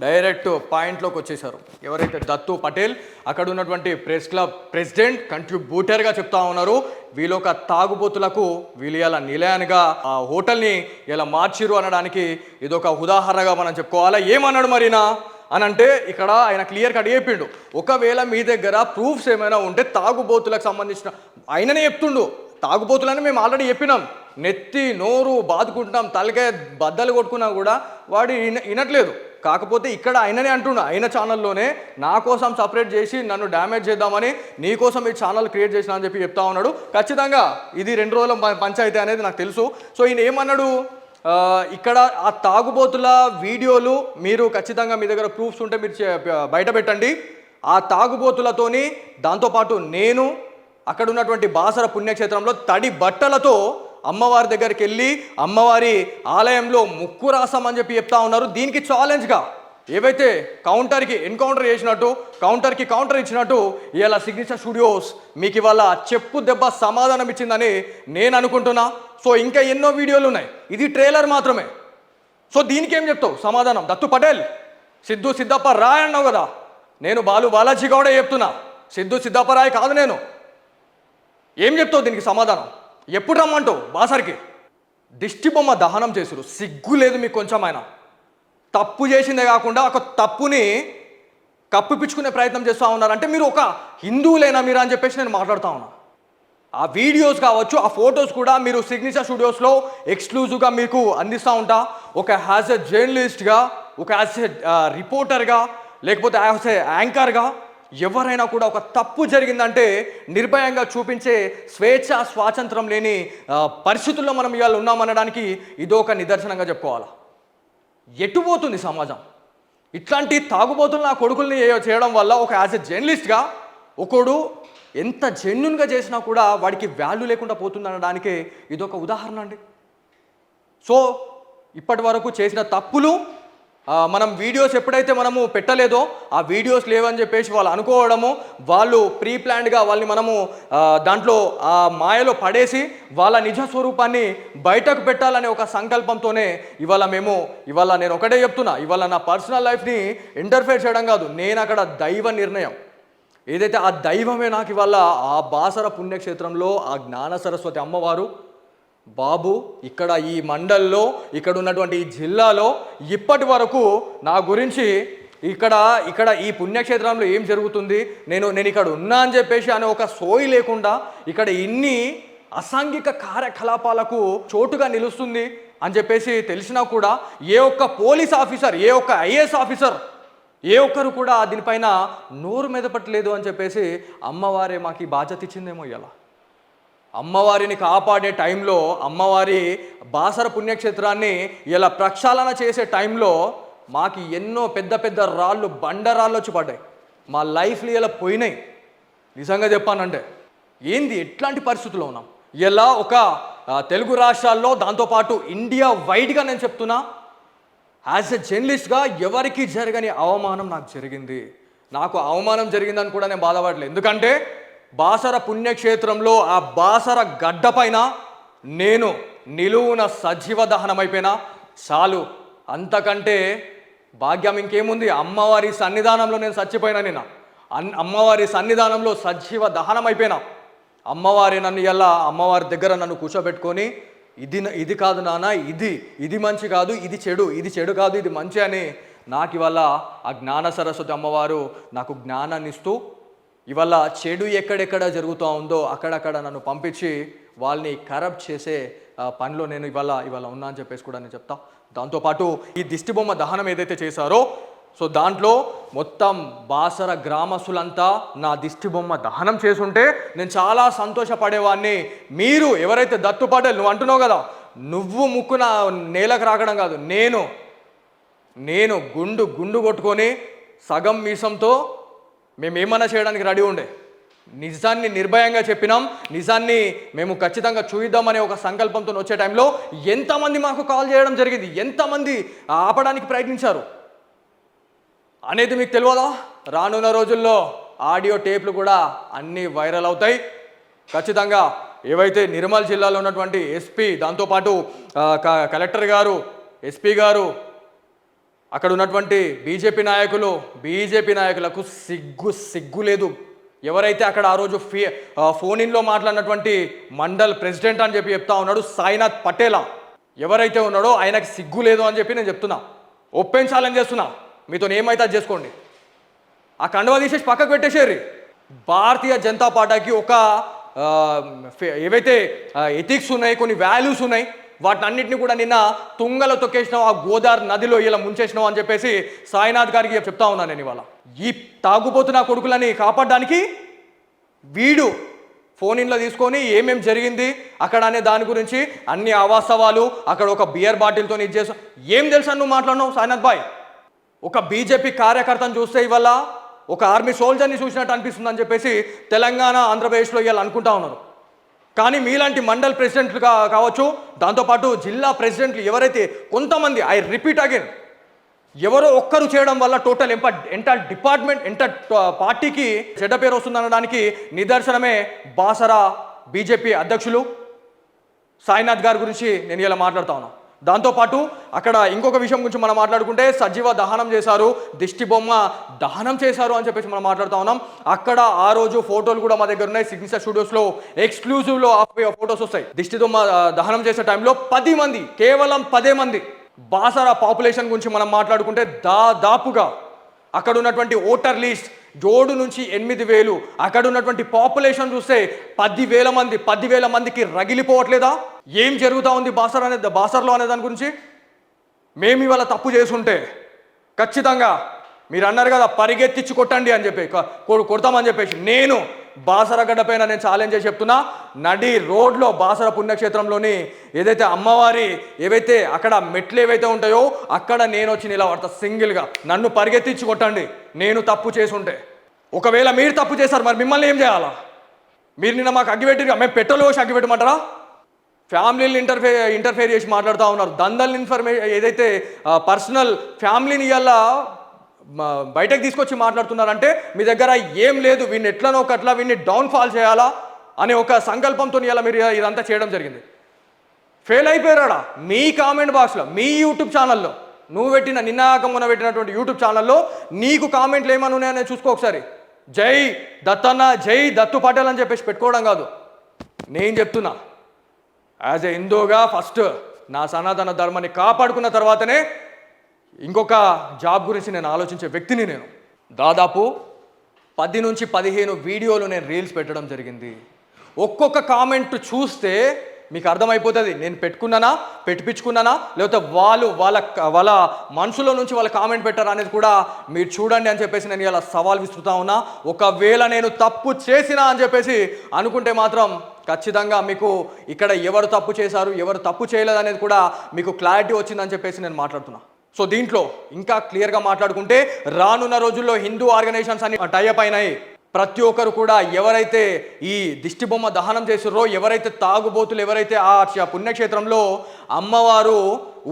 డైరెక్ట్ పాయింట్లోకి వచ్చేసారు. ఎవరైతే దత్తు పటేల్ అక్కడ ఉన్నటువంటి ప్రెస్ క్లబ్ ప్రెసిడెంట్ కంట్రిబ్యూటర్గా చెప్తా ఉన్నారు, వీళ్ళొక తాగుబోతులకు వీళ్ళు ఇలా నిలయానిగా ఆ హోటల్ని ఇలా మార్చిరు అనడానికి ఇదొక ఉదాహరణగా మనం చెప్పుకోవాలా. ఏమన్నాడు మరినా అని అంటే ఇక్కడ ఆయన క్లియర్ కట్ చెప్పిండు, ఒకవేళ మీ దగ్గర ప్రూఫ్స్ ఏమైనా ఉంటే తాగుబోతులకు సంబంధించిన ఆయననే చెప్తుండు. తాగుబోతులని మేము ఆల్రెడీ చెప్పినాం, నెత్తి నోరు బాదుకుంటున్నాం, తలకాయ బద్దలు కొట్టుకున్నా కూడా వాడు వినట్లేదు. కాకపోతే ఇక్కడ ఆయననే అంటుండు, ఆయన ఛానల్లోనే నా కోసం సపరేట్ చేసి నన్ను డ్యామేజ్ చేద్దామని నీ కోసం ఈ ఛానల్ క్రియేట్ చేసిన అని చెప్పి చెప్తా ఉన్నాడు. ఖచ్చితంగా ఇది 2 రోజుల పంచాయతీ అనేది నాకు తెలుసు. సో ఈయన ఏమన్నాడు, ఇక్కడ ఆ తాగుబోతుల వీడియోలు మీరు ఖచ్చితంగా మీ దగ్గర ప్రూఫ్స్ ఉంటే మీరు బయట పెట్టండి. ఆ తాగుబోతులతోని దాంతోపాటు నేను అక్కడ ఉన్నటువంటి బాసర పుణ్యక్షేత్రంలో తడి బట్టలతో అమ్మవారి దగ్గరికి వెళ్ళి అమ్మవారి ఆలయంలో ముక్కు రాసామని చెప్పి చెప్తా ఉన్నారు. దీనికి ఛాలెంజ్గా ఏవైతే కౌంటర్కి ఎన్కౌంటర్ చేసినట్టు కౌంటర్కి కౌంటర్ ఇచ్చినట్టు ఇవాళ సిగ్నేచర్ స్టూడియోస్ మీకు ఇవాళ చెప్పు దెబ్బ సమాధానం ఇచ్చిందని నేను అనుకుంటున్నా. సో ఇంకా ఎన్నో వీడియోలు ఉన్నాయి, ఇది ట్రైలర్ మాత్రమే. సో దీనికి ఏం చెప్తావు సమాధానం? దత్తు పటేల్, సిద్ధు సిద్ధప్ప రాయ్ అన్నావు కదా, నేను బాలాజీ గౌడే చెప్తున్నా, సిద్ధు సిద్ధప్ప రాయ్ కాదు నేను. ఏం చెప్తావు దీనికి సమాధానం? ఎప్పుడు రమ్మంటావు బాసర్కి? దిష్టి బొమ్మ దహనం చేసురు, సిగ్గు లేదు మీకు కొంచెం? ఆయన తప్పు చేసిందే కాకుండా ఒక తప్పుని కప్పిపుచ్చుకునే ప్రయత్నం చేస్తూ ఉన్నారు. అంటే మీరు ఒక హిందువులేనా మీరు అని చెప్పేసి నేను మాట్లాడుతూ ఉన్నా. ఆ వీడియోస్ కావచ్చు, ఆ ఫొటోస్ కూడా మీరు సిగ్నేచర్ స్టూడియోస్లో ఎక్స్క్లూజివ్గా మీకు అందిస్తూ ఉంటా. ఒక యాజ్ ఎ జర్నలిస్ట్గా, ఒక యాజ్ ఎ రిపోర్టర్గా, లేకపోతే యాజ్ ఎ యాంకర్గా ఎవరైనా కూడా ఒక తప్పు జరిగిందంటే నిర్భయంగా చూపించే స్వేచ్ఛ స్వాతంత్రం లేని పరిస్థితుల్లో మనం ఇవాళ ఉన్నామనడానికి ఇదో ఒక నిదర్శనంగా చెప్పుకోవాలా. ఎటుపోతుంది సమాజం? ఇట్లాంటి తాగుబోతులు నా కొడుకుల్ని చేయడం వల్ల ఒక యాజ్ ఎ జర్నలిస్ట్గా ఒకడు ఎంత జెన్యున్గా చేసినా కూడా వాడికి వాల్యూ లేకుండా పోతుందనడానికే ఇదొక ఉదాహరణ అండి. సో ఇప్పటి వరకు చేసిన తప్పులు మనం వీడియోస్ ఎప్పుడైతే మనము పెట్టలేదో ఆ వీడియోస్ లేవని చెప్పేసి వాళ్ళు అనుకోవడము, వాళ్ళు ప్రీ ప్లాన్డ్గా వాళ్ళని మనము దాంట్లో ఆ మాయలో పడేసి వాళ్ళ నిజ స్వరూపాన్ని బయటకు పెట్టాలనే ఒక సంకల్పంతోనే ఇవాళ నేను ఒకటే చెప్తున్నా, ఇవాళ నా పర్సనల్ లైఫ్ని ఇంటర్ఫేర్ చేయడం కాదు, నేను అక్కడ దైవ నిర్ణయం ఏదైతే ఆ దైవమే నాకు ఇవాళ ఆ బాసర పుణ్యక్షేత్రంలో ఆ జ్ఞాన సరస్వతి అమ్మవారు బాబు ఇక్కడ ఈ మండల్లో ఇక్కడ ఉన్నటువంటి ఈ జిల్లాలో ఇప్పటి వరకు నా గురించి ఇక్కడ ఈ పుణ్యక్షేత్రంలో ఏం జరుగుతుంది, నేను ఇక్కడ ఉన్నా అని చెప్పేసి అనే ఒక సోయి లేకుండా ఇక్కడ ఇన్ని అసాంఘిక కార్యకలాపాలకు చోటుగా నిలుస్తుంది అని చెప్పేసి తెలిసినా కూడా ఏ ఒక్క పోలీస్ ఆఫీసర్, ఏ ఒక్క ఐఏఎస్ ఆఫీసర్, ఏ ఒక్కరు కూడా దీనిపైన నోరు మెదపట్లేదు అని చెప్పేసి అమ్మవారే మాకు ఈ బాధ్యత ఇచ్చిందేమో. ఇలా అమ్మవారిని కాపాడే టైంలో, అమ్మవారి బాసర పుణ్యక్షేత్రాన్ని ఇలా ప్రక్షాళన చేసే టైంలో మాకు ఎన్నో పెద్ద పెద్ద రాళ్ళు, బండరాళ్ళు వచ్చి పడ్డాయి. మా లైఫ్లు ఇలా పోయినాయి. నిజంగా చెప్పానంటే ఏంది, ఎట్లాంటి పరిస్థితుల్లో ఉన్నాం ఇలా ఒక తెలుగు రాష్ట్రాల్లో, దాంతోపాటు ఇండియా వైడ్గా నేను చెప్తున్నా, యాజ్ ఎ జర్నలిస్ట్గా ఎవరికి జరగని అవమానం నాకు జరిగింది. నాకు అవమానం జరిగిందని కూడా నేను బాధపడలేదు. ఎందుకంటే బాసర పుణ్యక్షేత్రంలో ఆ బాసర గడ్డ పైన నేను నిలువున సజీవ దహనం అయిపోయినా చాలు, అంతకంటే భాగ్యం ఇంకేముంది? అమ్మవారి సన్నిధానంలో నేను చచ్చిపోయినా, నేను అమ్మవారి సన్నిధానంలో సజీవ దహనం అయిపోయినా. అమ్మవారి నన్ను ఎలా అమ్మవారి దగ్గర నన్ను కూర్చోబెట్టుకొని ఇది కాదు నాన్న, ఇది మంచి కాదు, ఇది చెడు కాదు, ఇది మంచి అని నాకు ఇవాళ ఆ జ్ఞాన సరస్వతి అమ్మవారు నాకు జ్ఞానాన్ని ఇస్తూ ఇవాళ చెడు ఎక్కడెక్కడ జరుగుతూ ఉందో అక్కడక్కడ నన్ను పంపించి వాళ్ళని కరప్ట్ చేసే పనిలో నేను ఇవాళ ఉన్నా అని చెప్పేసి కూడా నేను చెప్తా. దాంతోపాటు ఈ దిష్టిబొమ్మ దహనం ఏదైతే చేశారో, సో దాంట్లో మొత్తం బాసర గ్రామస్తులంతా నా దిష్టిబొమ్మ దహనం చేసుంటే నేను చాలా సంతోషపడేవాడిని. మీరు ఎవరైతే దత్తు పటేల్ నువ్వు అంటున్నావు కదా, నువ్వు ముక్కున నేలకు రాకడం కాదు, నేను గుండు కొట్టుకొని సగం మీసంతో మేమేమన్నా చేయడానికి రెడీ ఉండే. నిజాన్ని నిర్భయంగా చెప్పినాం, నిజాన్ని మేము ఖచ్చితంగా చూద్దామనే ఒక సంకల్పంతో వచ్చే టైంలో ఎంతమంది మాకు కాల్ చేయడం జరిగింది, ఎంతమంది ఆపడానికి ప్రయత్నించారు అనేది మీకు తెలియదా? రానున్న రోజుల్లో ఆడియో టేప్లు కూడా అన్నీ వైరల్ అవుతాయి. ఖచ్చితంగా ఏవైతే నిర్మల్ జిల్లాలో ఉన్నటువంటి ఎస్పీ, దాంతోపాటు కలెక్టర్ గారు, ఎస్పీ గారు, అక్కడ ఉన్నటువంటి బీజేపీ నాయకులకు సిగ్గు లేదు. ఎవరైతే అక్కడ ఆ రోజు ఫోన్ ఇన్లో మాట్లాడినటువంటి మండల్ ప్రెసిడెంట్ అని చెప్పి చెప్తా ఉన్నాడు సాయినాథ్ పటేలా, ఎవరైతే ఉన్నాడో ఆయనకి సిగ్గు లేదు అని చెప్పి నేను చెప్తున్నా, ఓపెన్ ఛాలెంజ్ చేస్తున్నా. మీతో ఏమైతే అది చేసుకోండి, ఆ కండువా తీసేసి పక్కకు పెట్టేసేరి. భారతీయ జనతా పార్టీకి ఒక ఏవైతే ఎథిక్స్ ఉన్నాయి, కొన్ని వాల్యూస్ ఉన్నాయి, వాటిని అన్నింటినీ కూడా నిన్న తుంగలో తొక్కేసినావు, ఆ గోదావరి నదిలో ఇలా ముంచేసినావు అని చెప్పేసి సాయినాథ్ గారికి చెప్తా ఉన్నాను నేను. ఇవాళ ఈ తాగుబోతున్న కొడుకులని కాపాడడానికి వీడు ఫోన్ ఇన్లో తీసుకొని ఏమేం జరిగింది అక్కడ అనే దాని గురించి అన్ని అవాస్తవాలు, అక్కడ ఒక బియర్ బాటిల్తో ఇది చేస్తాం, ఏం తెలుసా నువ్వు మాట్లాడినావు సాయినాథ్ భాయ్? ఒక బీజేపీ కార్యకర్తను చూస్తే ఇవాళ ఒక ఆర్మీ సోల్జర్ని చూసినట్టు అనిపిస్తుందని చెప్పేసి తెలంగాణ ఆంధ్రప్రదేశ్లో ఇవాళ అనుకుంటా ఉన్నారు. కానీ మీలాంటి మండల్ ప్రెసిడెంట్లు కావచ్చు, దాంతోపాటు జిల్లా ప్రెసిడెంట్లు ఎవరైతే కొంతమంది, ఐ రిపీట్ అగైన్, ఎవరో ఒక్కరు చేయడం వల్ల టోటల్ ఎంటైర్ డిపార్ట్మెంట్, ఎంటైర్ పార్టీకి చెడ్డ పేరు వస్తుందనడానికి నిదర్శనమే బాసరా బీజేపీ అధ్యక్షులు సాయినాథ్ గారి గురించి నేను ఇలా మాట్లాడుతా ఉన్నాను. దాంతోపాటు అక్కడ ఇంకొక విషయం గురించి మనం మాట్లాడుకుంటే సజీవ దహనం చేశారు, దిష్టి బొమ్మ దహనం చేశారు అని చెప్పేసి మనం మాట్లాడుతూ ఉన్నాం. అక్కడ ఆ రోజు ఫోటోలు కూడా మా దగ్గర ఉన్నాయి. సిగ్నేచర్ స్టూడియోస్లో ఎక్స్క్లూజివ్లో ఫోటోస్ వస్తాయి. దిష్టి బొమ్మ దహనం చేసే టైంలో 10 మంది, కేవలం 10 మంది. బాసరా పాపులేషన్ గురించి మనం మాట్లాడుకుంటే దాదాపుగా అక్కడ ఉన్నటువంటి ఓటర్ లిస్ట్ 7 నుంచి 8,000, అక్కడ ఉన్నటువంటి పాపులేషన్ చూస్తే 10,000 మంది, 10,000 మందికి రగిలిపోవట్లేదా? ఏం జరుగుతూ ఉంది బాసర్లో అనే దాని గురించి? మేము ఇవాళ తప్పు చేసుంటే ఖచ్చితంగా మీరు అన్నారు కదా పరిగెత్తించి కొట్టండి అని చెప్పి, కొడతామని చెప్పేసి, నేను బాసర గడ్డపైన నేను ఛాలెంజ్ చేసి చెప్తున్నా, నడి రోడ్లో బాసర పుణ్యక్షేత్రంలోని ఏదైతే అమ్మవారి ఏవైతే అక్కడ మెట్లు ఏవైతే ఉంటాయో అక్కడ నేను వచ్చి నిలబడతా సింగిల్గా, నన్ను పరిగెత్తించి కొట్టండి నేను తప్పు చేసుంటే. ఒకవేళ మీరు తప్పు చేశారు, మరి మిమ్మల్ని ఏం చేయాలా? మీరు నిన్న మాకు అగ్గిపెట్టి, మేము పెట్రోల్ పోసి అగ్గిపెట్టమంటారా? ఫ్యామిలీని ఇంటర్ఫేర్ చేసి మాట్లాడుతూ ఉన్నారు. దందల్ ఏదైతే పర్సనల్ ఫ్యామిలీని ఇలా బయటకు తీసుకొచ్చి మాట్లాడుతున్నారంటే మీ దగ్గర ఏం లేదు, వీడిని ఎట్లనో ఒకట్లా వీడిని డౌన్ఫాల్ చేయాలా అనే ఒక సంకల్పంతో ఇలా మీరు ఇదంతా చేయడం జరిగింది. ఫెయిల్ అయిపోయారా? మీ కామెంట్ బాక్స్లో, మీ యూట్యూబ్ ఛానల్లో, నువ్వు పెట్టిన నిన్నాకమున పెట్టినటువంటి యూట్యూబ్ ఛానల్లో నీకు కామెంట్లు ఏమని ఉన్నాయని చూసుకో ఒకసారి. జై దత్తన్న, జై దత్తు పటేల్ అని చెప్పేసి పెట్టుకోవడం కాదు. నేను చెప్తున్నా, యాజ్ ఎ హిందూగా ఫస్ట్ నా సనాతన ధర్మాన్ని కాపాడుకున్న తర్వాతనే ఇంకొక జాబ్ గురించి నేను ఆలోచించే వ్యక్తిని. నేను దాదాపు 10 నుంచి 15 వీడియోలు నేను రీల్స్ పెట్టడం జరిగింది. ఒక్కొక్క కామెంట్ చూస్తే మీకు అర్థమైపోతుంది నేను పెట్టుకున్నానా, పెట్టించుకున్నానా, లేకపోతే వాళ్ళ మనసులో నుంచి వాళ్ళ కామెంట్ పెట్టారా అనేది కూడా మీరు చూడండి అని చెప్పేసి నేను ఇలా సవాల్ విసురుతా ఉన్నా. ఒకవేళ నేను తప్పు చేసినా అని చెప్పేసి అనుకుంటే మాత్రం ఖచ్చితంగా మీకు ఇక్కడ ఎవరు తప్పు చేశారు, ఎవరు తప్పు చేయలేదు అనేది కూడా మీకు క్లారిటీ వచ్చిందని చెప్పేసి నేను మాట్లాడుతున్నా. సో దీంట్లో ఇంకా క్లియర్గా మాట్లాడుకుంటే రానున్న రోజుల్లో హిందూ ఆర్గనైజేషన్స్ అన్ని టైఅప్ అయినాయి. ప్రతి ఒక్కరు కూడా ఎవరైతే ఈ దిష్టి బొమ్మ దహనం చేసిర్రో, ఎవరైతే తాగుబోతులు, ఎవరైతే ఆ పుణ్యక్షేత్రంలో అమ్మవారు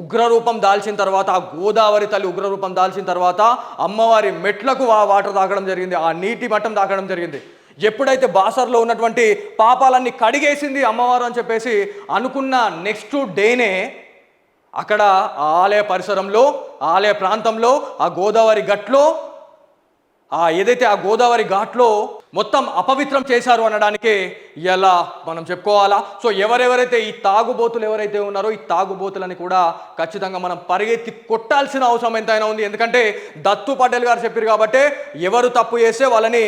ఉగ్రరూపం దాల్చిన తర్వాత, ఆ గోదావరి తల్లి ఉగ్రరూపం దాల్చిన తర్వాత అమ్మవారి మెట్లకు వాటర్ తాగడం జరిగింది, ఆ నీటి మట్టం తాగడం జరిగింది. ఎప్పుడైతే బాసర్లో ఉన్నటువంటి పాపాలన్నీ కడిగేసింది అమ్మవారు అని చెప్పేసి అనుకున్న నెక్స్ట్ డేనే అక్కడ ఆలయ పరిసరంలో, ఆలయ ప్రాంతంలో, ఆ గోదావరి గట్లో, ఏదైతే ఆ గోదావరి ఘాట్లో మొత్తం అపవిత్రం చేశారు అనడానికి ఎలా మనం చెప్పుకోవాలా. సో ఎవరెవరైతే ఈ తాగుబోతులు ఎవరైతే ఉన్నారో ఈ తాగుబోతులని కూడా ఖచ్చితంగా మనం పరిగెత్తి కొట్టాల్సిన అవసరం ఎంతైనా ఉంది. ఎందుకంటే దత్తు పటేల్ గారు చెప్పారు కాబట్టి ఎవరు తప్పు చేస్తే వాళ్ళని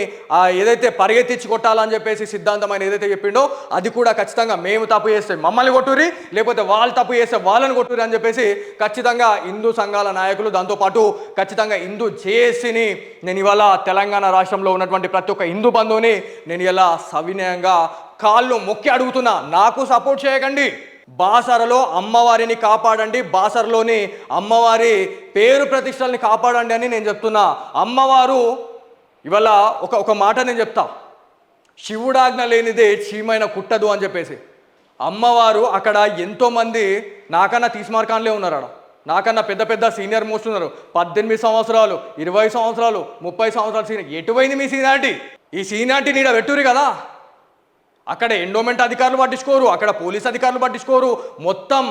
ఏదైతే పరిగెత్తించి కొట్టాలని చెప్పేసి సిద్ధాంతమైన ఏదైతే చెప్పిండో అది కూడా ఖచ్చితంగా మేము తప్పు చేస్తే మమ్మల్ని కొట్టురి, లేకపోతే వాళ్ళు తప్పు చేస్తే వాళ్ళని కొట్టురి అని చెప్పేసి ఖచ్చితంగా హిందూ సంఘాల నాయకులు, దాంతోపాటు ఖచ్చితంగా హిందూ జేఏసీని నేను ఇవాళ తెలంగాణ రాష్ట్రంలో ఉన్నటువంటి ప్రతి ఒక్క హిందూ బంధువుని నేను ఇలా సవినయంగా కాళ్ళు మొక్కి అడుగుతున్నా, నాకు సపోర్ట్ చేయకండి. బాసరలో అమ్మవారిని కాపాడండి, బాసరలోని అమ్మవారి పేరు ప్రతిష్టల్ని కాపాడండి అని నేను చెప్తున్నా. అమ్మవారు ఇవాళ ఒక మాట నేను చెప్తా, శివుడాజ్ఞ లేనిదే చీమైన కుట్టదు అని చెప్పేసి. అమ్మవారు అక్కడ ఎంతోమంది నాకన్నా తీస్మార్కాన్లే ఉన్నారు, నాకన్నా పెద్ద పెద్ద సీనియర్ మోస్ట్ ఉన్నారు. 18 సంవత్సరాలు, 20 సంవత్సరాలు, 30 సంవత్సరాలు సీనియర్. ఎటువైంది మీ సీనియారిటీ? ఈ సీనియారిటీ నీడ పెట్టురి కదా. అక్కడ ఎండోమెంట్ అధికారులు పట్టించుకోరు, అక్కడ పోలీస్ అధికారులు పట్టించుకోరు. మొత్తం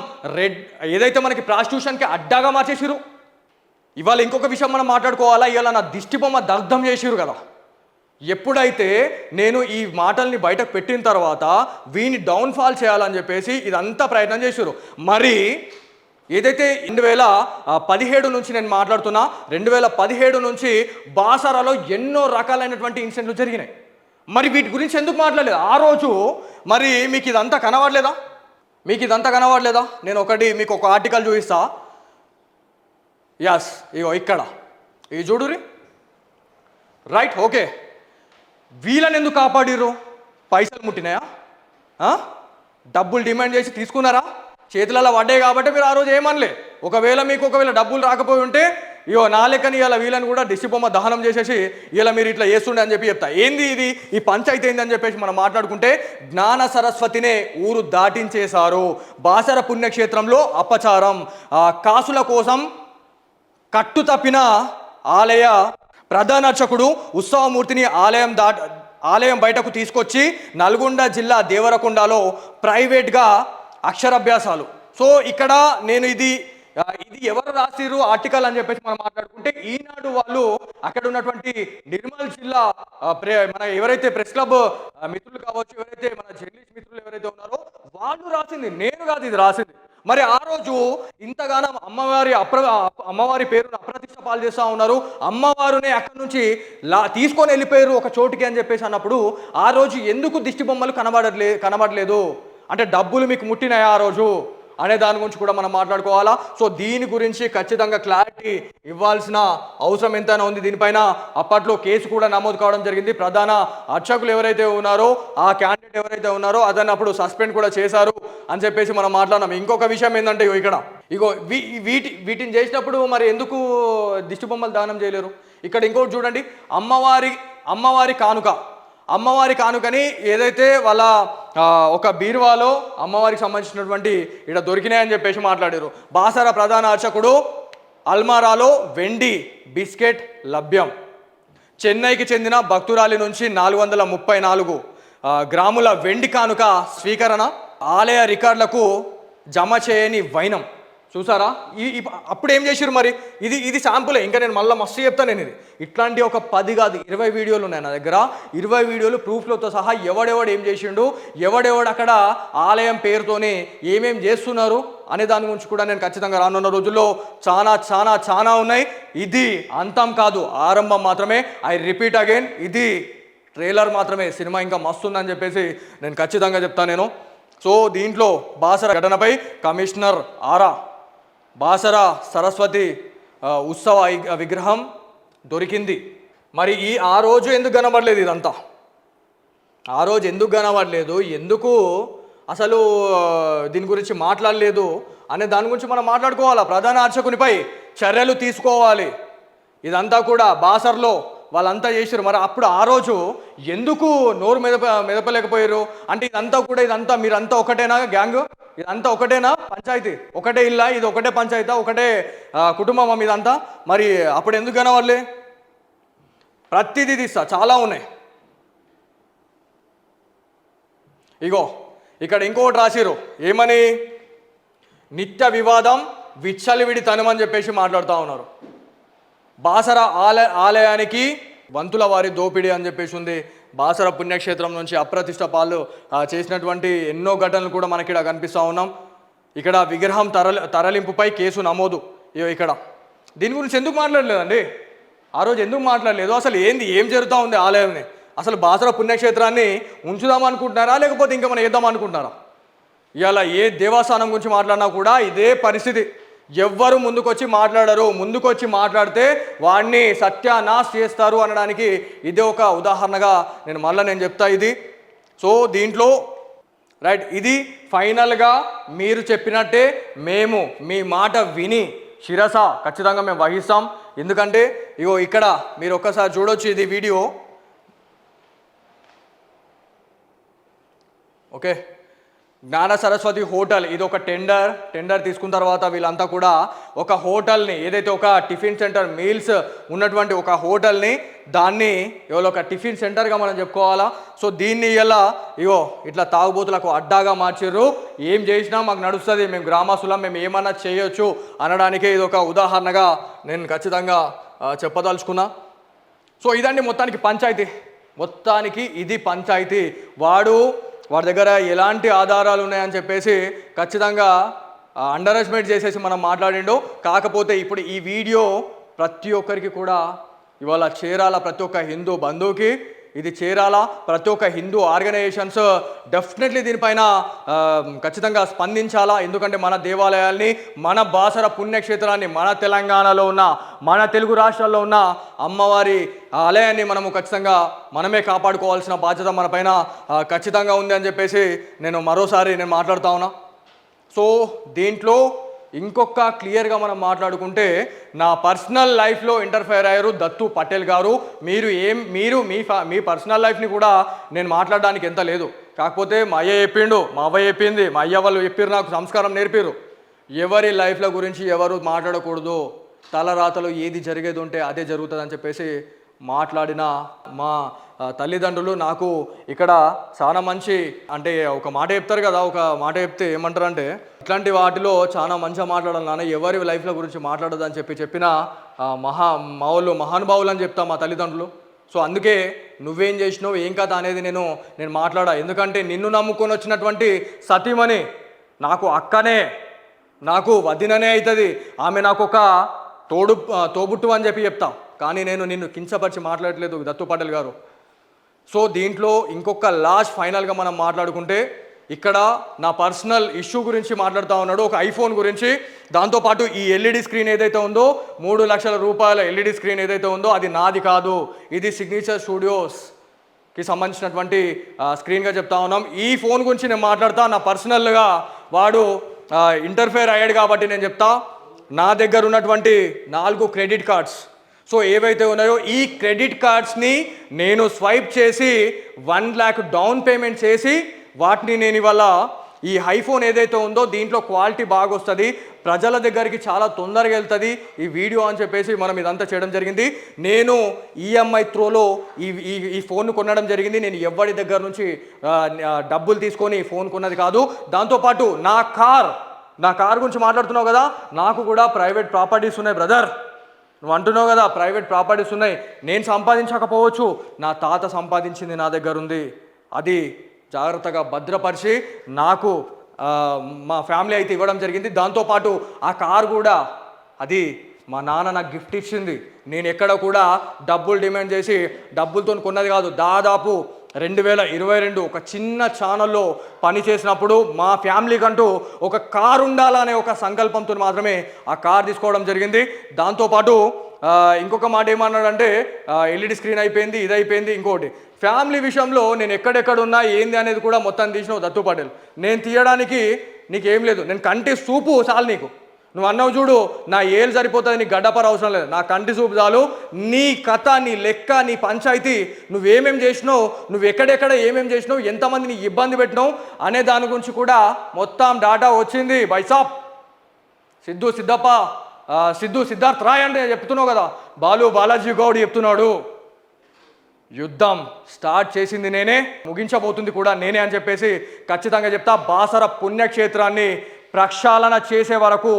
ఏదైతే మనకి ప్రాస్టిట్యూషన్కి అడ్డాగా మార్చేసిరు. ఇవాళ ఇంకొక విషయం మనం మాట్లాడుకోవాలా, ఇవాళ నా దిష్టి బొమ్మ దగ్ధం చేసిరు కదా. ఎప్పుడైతే నేను ఈ మాటల్ని బయటకు పెట్టిన తర్వాత వీని డౌన్ఫాల్ చేయాలని చెప్పేసి ఇదంతా ప్రయత్నం చేసిరు. మరి ఏదైతే 2017 నుంచి నేను మాట్లాడుతున్నా, 2017 నుంచి బాసరాలో ఎన్నో రకాలైనటువంటి ఇన్సిడెంట్లు జరిగినాయి. మరి వీటి గురించి ఎందుకు మాట్లాడలేదు ఆ రోజు? మరి మీకు ఇదంతా కనబడలేదా? నేను మీకు ఒక ఆర్టికల్ చూపిస్తా. ఎస్, ఇగో ఇక్కడ ఇది చూడురి. Right, okay. వీళ్ళని ఎందుకు కాపాడిర్రు? పైసలు ముట్టినాయా? డబ్బులు డిమాండ్ చేసి తీసుకున్నారా? చేతులలో పడ్డాయి కాబట్టి మీరు ఆ రోజు ఏమనలే. ఒకవేళ డబ్బులు రాకపోయి ఉంటే ఇయో నా లెక్కని ఇలా వీళ్ళని కూడా దిష్టి బొమ్మ దహనం చేసేసి ఇలా మీరు ఇట్లా చేస్తుండే అని చెప్పి చెప్తా. ఏంది ఇది, ఈ పంచాయతీ ఏంది అని చెప్పేసి మనం మాట్లాడుకుంటే, జ్ఞాన సరస్వతినే ఊరు దాటించేశారు. బాసర పుణ్యక్షేత్రంలో అపచారం, కాసుల కోసం కట్టు తప్పిన ఆలయ ప్రధాన అర్చకుడు ఉత్సవమూర్తిని ఆలయం బయటకు తీసుకొచ్చి నల్గొండ జిల్లా దేవరకొండలో ప్రైవేట్గా అక్షరాభ్యాసాలు. సో ఇక్కడ నేను ఇది ఎవరు రాసిరు ఆర్టికల్ అని చెప్పేసి మనం మాట్లాడుకుంటే, ఈనాడు వాళ్ళు అక్కడ ఉన్నటువంటి నిర్మల్ జిల్లా మన ఎవరైతే ప్రెస్ క్లబ్ మిత్రులు కావచ్చు, ఎవరైతే మన జర్నలిస్ట్ మిత్రులు ఎవరైతే ఉన్నారో వాళ్ళు రాసింది, నేను కాదు ఇది రాసింది. మరి ఆ రోజు ఇంతగానం అమ్మవారి పేరును అప్రతిష్ట పాలు చేస్తూ ఉన్నారు, అమ్మవారునే అక్కడి నుంచి తీసుకొని వెళ్ళిపోయారు ఒక చోటికి అని చెప్పేసి అన్నప్పుడు, ఆ రోజు ఎందుకు దిష్టి బొమ్మలు కనబడలేదు అంటే డబ్బులు మీకు ముట్టినాయా ఆ రోజు అనే దాని గురించి కూడా మనం మాట్లాడుకోవాలా. సో దీని గురించి ఖచ్చితంగా క్లారిటీ ఇవ్వాల్సిన అవసరం ఎంతైనా ఉంది. దీనిపైన అప్పట్లో కేసు కూడా నమోదు కావడం జరిగింది. ప్రధాన అర్చకులు ఎవరైతే ఉన్నారో, ఆ క్యాండిడేట్ ఎవరైతే ఉన్నారో అతన్ని అప్పుడు సస్పెండ్ కూడా చేశారు అని చెప్పేసి మనం మాట్లాడినాం. ఇంకొక విషయం ఏంటంటే, ఇక్కడ వీటిని చేసినప్పుడు మరి ఎందుకు దిష్టి బొమ్మలు దానం చేయలేరు? ఇక్కడ ఇంకోటి చూడండి, అమ్మవారి కానుకని ఏదైతే వాళ్ళ ఒక బీరువాలో అమ్మవారికి సంబంధించినటువంటి ఇక్కడ దొరికినాయని చెప్పేసి మాట్లాడారు. బాసర ప్రధాన అర్చకుడు అల్మారాలో వెండి బిస్కెట్ లభ్యం. చెన్నైకి చెందిన భక్తురాలి నుంచి 434 గ్రాముల వెండి కానుక స్వీకరణ. ఆలయ రికార్డులకు జమ చేయని వైనం. చూసారా? అప్పుడు ఏం చేసారు మరి? ఇది శాంపులే, ఇంకా నేను మళ్ళీ మస్తు చెప్తాను. నేను ఇట్లాంటి ఒక 10 కాదు 20 వీడియోలు ఉన్నాయి నా దగ్గర. 20 వీడియోలు ప్రూఫ్లతో సహా ఎవడెవడు ఏం చేసిండు, ఎవడెవడు అక్కడ ఆలయం పేరుతోనే ఏమేం చేస్తున్నారు అనే దాని గురించి కూడా నేను ఖచ్చితంగా రానున్న రోజుల్లో చాలా ఉన్నాయి. ఇది అంతం కాదు, ఆరంభం మాత్రమే. ఐ రిపీట్ అగైన్, ఇది ట్రైలర్ మాత్రమే, సినిమా ఇంకా మస్తు ఉందని చెప్పేసి నేను ఖచ్చితంగా చెప్తాను నేను. సో దీంట్లో బాసర ఘటనపై కమిషనర్ ఆరా, బాసర సరస్వతి ఉత్సవ విగ్రహం దొరికింది. మరి ఆ రోజు ఎందుకు కనబడలేదు? ఇదంతా ఆ రోజు ఎందుకు కనబడలేదు, ఎందుకు అసలు దీని గురించి మాట్లాడలేదు అనే దాని గురించి మనం మాట్లాడుకోవాలా. ప్రధాన అర్చకునిపై చర్యలు తీసుకోవాలి. ఇదంతా కూడా బాసర్లో వాళ్ళంతా చేశారు. మరి అప్పుడు ఆ రోజు ఎందుకు నోరు మెదపలేకపోయారు? అంటే ఇదంతా మీరంతా ఒకటేనా గ్యాంగ్? ఇదంతా ఒకటేనా పంచాయతీ? ఒకటే ఇల్లా? ఇది ఒకటే పంచాయతీ, ఒకటే కుటుంబమా ఇదంతా? మరి అప్పుడు ఎందుకు కనవాళ్ళే? ప్రతిదీ తీస్తా, చాలా ఉన్నాయి. ఇగో ఇక్కడ ఇంకొకటి రాసిరు, ఏమని? నిత్య వివాదం విచ్చలివిడితనం అని చెప్పేసి మాట్లాడుతూ ఉన్నారు. బాసర ఆలయానికి వంతుల వారి దోపిడీ అని చెప్పేసి ఉంది. బాసర పుణ్యక్షేత్రం నుంచి అప్రతిష్ట పాలు చేసినటువంటి ఎన్నో ఘటనలు కూడా మనకి ఇక్కడ కనిపిస్తూ ఉన్నాం. ఇక్కడ విగ్రహం తరలింపుపై కేసు నమోదు. ఇక్కడ దీని గురించి ఎందుకు మాట్లాడలేదండి? ఆ రోజు ఎందుకు మాట్లాడలేదు? అసలు ఏం జరుగుతూ ఉంది ఆలయాన్ని? అసలు బాసర పుణ్యక్షేత్రాన్ని ఉంచుదాం అనుకుంటున్నారా, లేకపోతే ఇంకా మనం వేద్దాం అనుకుంటున్నారా? ఇవాళ ఏ దేవస్థానం గురించి మాట్లాడినా కూడా ఇదే పరిస్థితి. ఎవ్వరు ముందుకొచ్చి మాట్లాడరు. ముందుకొచ్చి మాట్లాడితే వాడిని సత్యానాశ చేస్తారు అనడానికి ఇదే ఒక ఉదాహరణగా నేను చెప్తా ఇది. సో దీంట్లో రైట్, ఇది ఫైనల్గా మీరు చెప్పినట్టే మేము మీ మాట విని శిరస ఖచ్చితంగా మేము వహిస్తాం. ఎందుకంటే ఇక్కడ మీరు ఒక్కసారి చూడొచ్చు, ఇది వీడియో. ఓకే, జ్ఞాన సరస్వతి హోటల్, ఇది ఒక టెండర్ తీసుకున్న తర్వాత వీళ్ళంతా కూడా ఒక హోటల్ని, ఏదైతే ఒక టిఫిన్ సెంటర్ మీల్స్ ఉన్నటువంటి ఒక హోటల్ని, దాన్ని ఇవాళ ఒక టిఫిన్ సెంటర్గా మనం చెప్పుకోవాలా. సో దీన్ని ఇలా ఇట్లా తాగుబోతులకు అడ్డాగా మార్చారు. ఏం చేసినా మాకు నడుస్తుంది, మేము గ్రామస్తులం, మేము ఏమన్నా చేయొచ్చు అనడానికి ఇది ఒక ఉదాహరణగా నేను ఖచ్చితంగా చెప్పదలుచుకున్నా. సో ఇదండి మొత్తానికి పంచాయతీ, ఇది పంచాయతీ. వాడి దగ్గర ఎలాంటి ఆధారాలు ఉన్నాయని చెప్పేసి ఖచ్చితంగా అండర్ ఎస్టిమేట్ చేసేసి మనం మాట్లాడిండు. కాకపోతే ఇప్పుడు ఈ వీడియో ప్రతి ఒక్కరికి కూడా ఇవాళ చేరాల, ప్రతి ఒక్క హిందూ బంధువుకి ఇది చేరాలా. ప్రతి ఒక్క హిందూ ఆర్గనైజేషన్స్ డెఫినెట్లీ దీనిపైన ఖచ్చితంగా స్పందించాలా. ఎందుకంటే మన దేవాలయాల్ని, మన బాసర పుణ్యక్షేత్రాన్ని, మన తెలంగాణలో ఉన్న, మన తెలుగు రాష్ట్రాల్లో ఉన్న అమ్మవారి ఆలయాన్ని మనము ఖచ్చితంగా మనమే కాపాడుకోవాల్సిన బాధ్యత మన పైన ఖచ్చితంగా ఉంది అని చెప్పేసి నేను మరోసారి మాట్లాడుతా ఉన్నా. సో దీంట్లో ఇంకొక క్లియర్గా మనం మాట్లాడుకుంటే, నా పర్సనల్ లైఫ్లో ఇంటర్ఫైర్ అయ్యారు దత్తు పటేల్ గారు. మీరు మీ పర్సనల్ లైఫ్ని కూడా నేను మాట్లాడడానికి ఎంత లేదు. కాకపోతే మా అయ్య చెప్పిండు, మా అవ్వ చెప్పింది, మా అయ్య వాళ్ళు చెప్పారు, నాకు సంస్కారం నేర్పారు. ఎవరి లైఫ్ల గురించి ఎవరు మాట్లాడకూడదు, తలరాతలో ఏది జరిగేది ఉంటే అదే జరుగుతుంది అని చెప్పేసి మాట్లాడిన మా తల్లిదండ్రులు నాకు ఇక్కడ చాలా మంచి, అంటే ఒక మాట చెప్తారు కదా, ఒక మాట చెప్తే ఏమంటారు అంటే, ఇట్లాంటి వాటిలో చాలా మంచిగా మాట్లాడాలి నాన్న, ఎవరి లైఫ్ల గురించి మాట్లాడదు అని చెప్పిన మా వాళ్ళు మహానుభావులు అని చెప్తా మా తల్లిదండ్రులు. సో అందుకే నువ్వేం చేసినావు, ఏం కథ అనేది నేను మాట్లాడా. ఎందుకంటే నిన్ను నమ్ముకొని వచ్చినటువంటి సతీమణి నాకు అక్కనే, నాకు వదిననే అవుతుంది, ఆమె నాకు ఒక తోబుట్టు అని చెప్తా. కానీ నేను నిన్ను కించపరిచి మాట్లాడట్లేదు దత్తు పటేల్ గారు. సో దీంట్లో ఇంకొక లాస్ట్ ఫైనల్గా మనం మాట్లాడుకుంటే, ఇక్కడ నా పర్సనల్ ఇష్యూ గురించి మాట్లాడుతూ ఉన్నాడు, ఒక ఐఫోన్ గురించి. దాంతోపాటు ఈ ఎల్ఈడి స్క్రీన్ ఏదైతే ఉందో, 3 లక్షల రూపాయల ఎల్ఈడి స్క్రీన్ ఏదైతే ఉందో అది నాది కాదు, ఇది సిగ్నేచర్ స్టూడియోస్కి సంబంధించినటువంటి స్క్రీన్గా చెప్తా ఉన్నాం. ఈ ఫోన్ గురించి నేను మాట్లాడతా. నా పర్సనల్గా వాడు ఇంటర్ఫేర్ అయ్యాడు కాబట్టి నేను చెప్తా. నా దగ్గర ఉన్నటువంటి 4 క్రెడిట్ కార్డ్స్, సో ఏవైతే ఉన్నాయో ఈ క్రెడిట్ కార్డ్స్ని నేను స్వైప్ చేసి 1 lakh డౌన్ పేమెంట్ చేసి వాటిని నేను ఇవాళ ఈ ఐఫోన్ ఏదైతే ఉందో దీంట్లో క్వాలిటీ బాగా వస్తుంది, ప్రజల దగ్గరికి చాలా తొందరగా వెళ్తుంది ఈ వీడియో అని చెప్పేసి మనం ఇదంతా చేయడం జరిగింది. నేను ఈఎంఐ త్రోలో ఈ ఫోన్ కొనడం జరిగింది. నేను ఎవరి దగ్గర నుంచి డబ్బులు తీసుకొని ఫోన్ కొన్నది కాదు. దాంతోపాటు నా కార్ గురించి మాట్లాడుతున్నావు కదా, నాకు కూడా ప్రైవేట్ ప్రాపర్టీస్ ఉన్నాయి బ్రదర్. నువ్వు అంటున్నావు కదా ప్రైవేట్ ప్రాపర్టీస్ ఉన్నాయి, నేను సంపాదించకపోవచ్చు, నా తాత సంపాదించింది నా దగ్గర ఉంది. అది జాగ్రత్తగా భద్రపరిచి నాకు మా ఫ్యామిలీ అయితే ఇవ్వడం జరిగింది. దాంతోపాటు ఆ కారు కూడా అది మా నాన్న నాకు గిఫ్ట్ ఇచ్చింది. నేను ఎక్కడ కూడా డబ్బులు డిమాండ్ చేసి డబ్బులతో కొన్నది కాదు. దాదాపు 2022 ఒక చిన్న ఛానల్లో పని చేసినప్పుడు మా ఫ్యామిలీకి అంటూ ఒక కారు ఉండాలనే ఒక సంకల్పంతో మాత్రమే ఆ కార్ తీసుకోవడం జరిగింది. దాంతోపాటు ఇంకొక మాట ఏమన్నాడంటే, ఎల్ఈడి స్క్రీన్ అయిపోయింది, ఇది అయిపోయింది. ఇంకోటి ఫ్యామిలీ విషయంలో నేను ఎక్కడెక్కడున్నా ఏంది అనేది కూడా మొత్తం తీసినావు దత్తు పటేల్. నేను తీయడానికి నీకేం లేదు, నేను కంటి చూపు చాలు నీకు. నువ్వు అన్నావు చూడు, నా ఏళ్ళు సరిపోతుంది, నీ గడ్డపర అవసరం లేదు, నా కంటి చూపు చాలు. నీ కథ, నీ లెక్క, నీ పంచాయతీ, నువ్వేమేం చేసినావు, నువ్వు ఎక్కడెక్కడ ఏమేం చేసినావు, ఎంతమందిని ఇబ్బంది పెట్టినావు అనే దాని గురించి కూడా మొత్తం డాటా వచ్చింది. బైసాప్ సిద్ధార్థ్ రాయ్ అంటే చెప్తున్నావు కదా, బాలాజీ గౌడ్ చెప్తున్నాడు, యుద్ధం స్టార్ట్ చేసింది నేనే, ముగించబోతుంది కూడా నేనే అని చెప్పేసి ఖచ్చితంగా చెప్తా. బాసర పుణ్యక్షేత్రాన్ని ప్రక్షాళన చేసే వరకు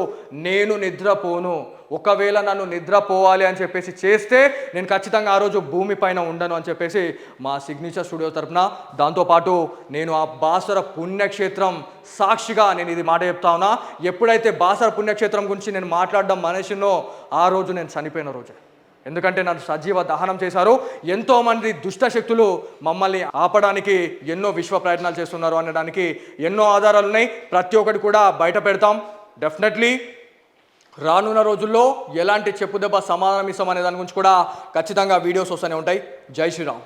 నేను నిద్రపోను. ఒకవేళ నన్ను నిద్రపోవాలి అని చెప్పేసి చేస్తే నేను ఖచ్చితంగా ఆ రోజు భూమి పైన ఉండను అని చెప్పేసి మా సిగ్నేచర్ స్టూడియో తరఫున, దాంతోపాటు నేను ఆ బాసర పుణ్యక్షేత్రం సాక్షిగా నేను ఇది మాట చెప్తా ఉన్నా. ఎప్పుడైతే బాసర పుణ్యక్షేత్రం గురించి నేను మాట్లాడడం మనిషినో ఆ రోజు నేను చనిపోయిన రోజే. ఎందుకంటే నన్ను సజీవ దహనం చేశారు. ఎంతోమంది దుష్ట శక్తులు మమ్మల్ని ఆపడానికి ఎన్నో విశ్వ ప్రయత్నాలు చేస్తున్నారు అనడానికి ఎన్నో ఆధారాలు ఉన్నాయి. ప్రతి ఒక్కటి కూడా బయట పెడతాం. డెఫినెట్లీ రానున్న రోజుల్లో ఎలాంటి చెప్పుదెబ్బ సమాధానం ఇస్తాం అనే దాని గురించి కూడా ఖచ్చితంగా వీడియోస్ వస్తూనే ఉంటాయి. జై శ్రీరామ్.